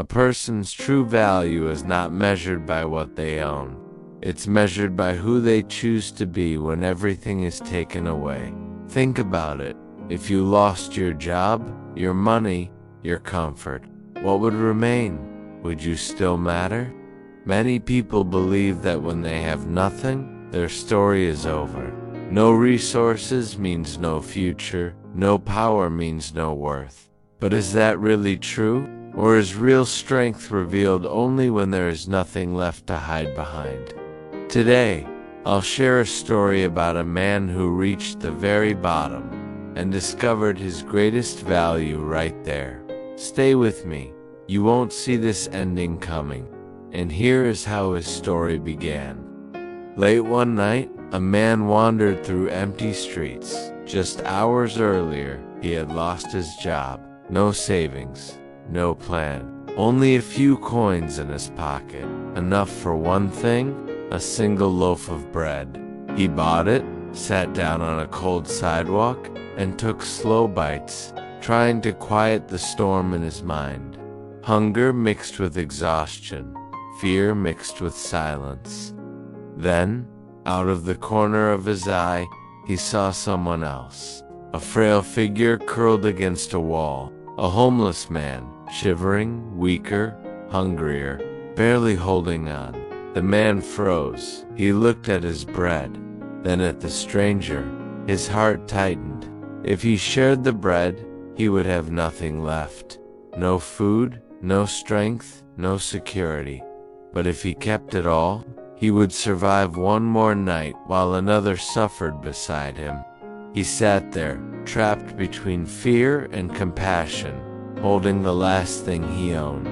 A person's true value is not measured by what they own. It's measured by who they choose to be when everything is taken away. Think about it. If you lost your job, your money, your comfort, what would remain? Would you still matter? Many people believe that when they have nothing, their story is over. No resources means no future, no power means no worth. But is that really true? Or is real strength revealed only when there is nothing left to hide behind? Today, I'll share a story about a man who reached the very bottom and discovered his greatest value right there. Stay with me. You won't see this ending coming. And here is how his story began. Late one night, a man wandered through empty streets. Just hours earlier, he had lost his job. No savings, no plan. Only a few coins in his pocket. Enough for one thing, a single loaf of bread. He bought it, sat down on a cold sidewalk, and took slow bites, trying to quiet the storm in his mind. Hunger mixed with exhaustion. Fear mixed with silence. Then, out of the corner of his eye, he saw someone else. A frail figure curled against a wall. A homeless man, shivering, weaker, hungrier, barely holding on. The man froze. He looked at his bread, then at the stranger. His heart tightened. If he shared the bread, he would have nothing left. No food, no strength, no security. But if he kept it all, he would survive one more night while another suffered beside him. He sat there, trapped between fear and compassion, holding the last thing he owned,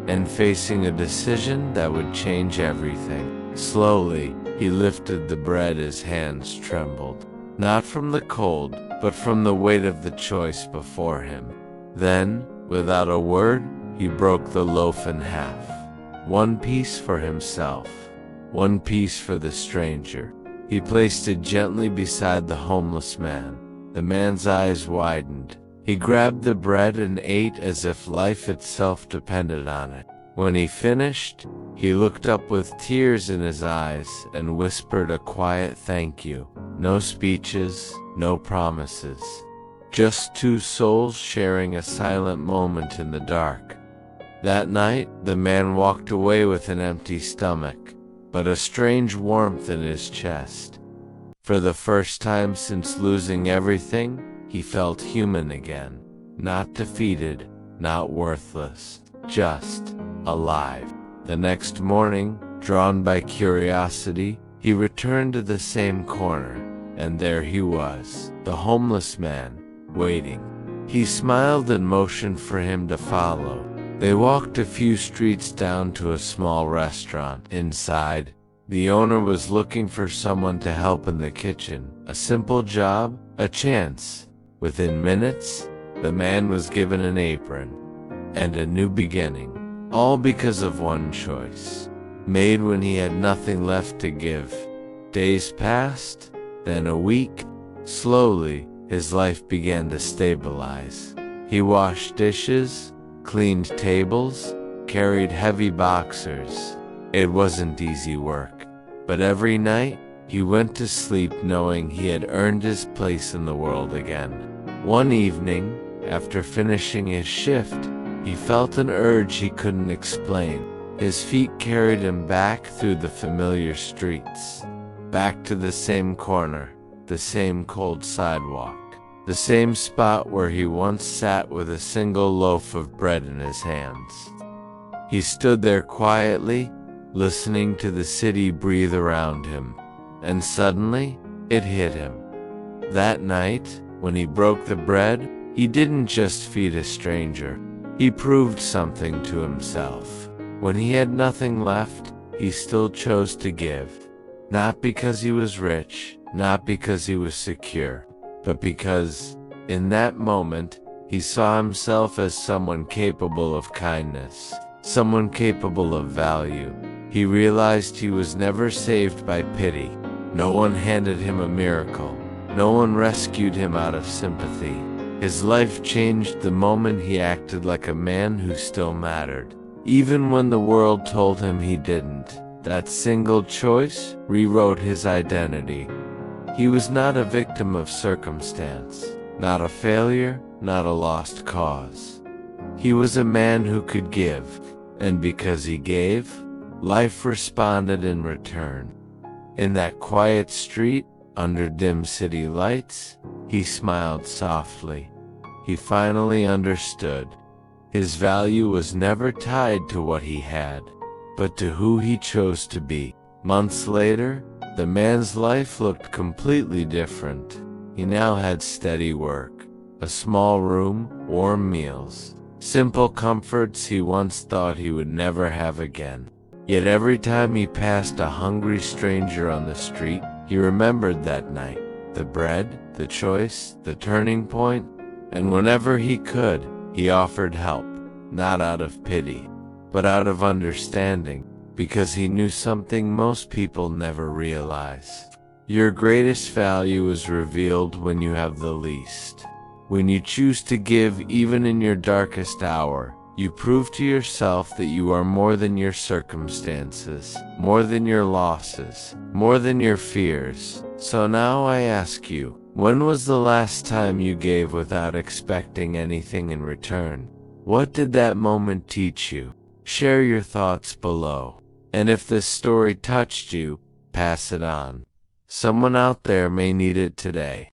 and facing a decision that would change everything. Slowly, he lifted the bread. His hands trembled, not from the cold, but from the weight of the choice before him. Then, without a word, he broke the loaf in half. One piece for himself, one piece for the stranger. He placed it gently beside the homeless man. The man's eyes widened. He grabbed the bread and ate as if life itself depended on it. When he finished, he looked up with tears in his eyes and whispered a quiet thank you. No speeches, no promises. Just two souls sharing a silent moment in the dark. That night, the man walked away with an empty stomach, but a strange warmth in his chest. For the first time since losing everything, he felt human again. Not defeated, not worthless, just alive. The next morning, drawn by curiosity, he returned to the same corner, and there he was, the homeless man, waiting. He smiled and motioned for him to follow. They walked a few streets down to a small restaurant. Inside, the owner was looking for someone to help in the kitchen. A simple job, a chance. Within minutes, the man was given an apron and a new beginning. All because of one choice, made when he had nothing left to give. Days passed, then a week. Slowly, his life began to stabilize. He washed dishes, cleaned tables, carried heavy boxers. It wasn't easy work, but every night he went to sleep knowing he had earned his place in the world again. One evening, after finishing his shift, he felt an urge he couldn't explain. His feet carried him back through the familiar streets, back to the same corner, the same cold sidewalk. The same spot where he once sat with a single loaf of bread in his hands. He stood there quietly, listening to the city breathe around him, and suddenly, it hit him. That night, when he broke the bread, he didn't just feed a stranger. He proved something to himself. When he had nothing left, he still chose to give. Not because he was rich, not because he was secure, but because, in that moment, he saw himself as someone capable of kindness, someone capable of value. He realized he was never saved by pity. No one handed him a miracle. No one rescued him out of sympathy. His life changed the moment he acted like a man who still mattered. even when the world told him he didn't. That single choice rewrote his identity. He was not a victim of circumstance, not a failure, not a lost cause. He was a man who could give, and because he gave, life responded in return. In that quiet street, under dim city lights, he smiled softly. He finally understood. His value was never tied to what he had, but to who he chose to be. Months later, the man's life looked completely different. He now had steady work, a small room, warm meals, simple comforts he once thought he would never have again. Yet every time he passed a hungry stranger on the street, he remembered that night, the bread, the choice, the turning point, and whenever he could, he offered help, not out of pity, but out of understanding, because he knew something most people never realize. Your greatest value is revealed when you have the least. When you choose to give even in your darkest hour, you prove to yourself that you are more than your circumstances, more than your losses, more than your fears. So now I ask you, when was the last time you gave without expecting anything in return? What did that moment teach you? Share your thoughts below. And if this story touched you, pass it on. Someone out there may need it today.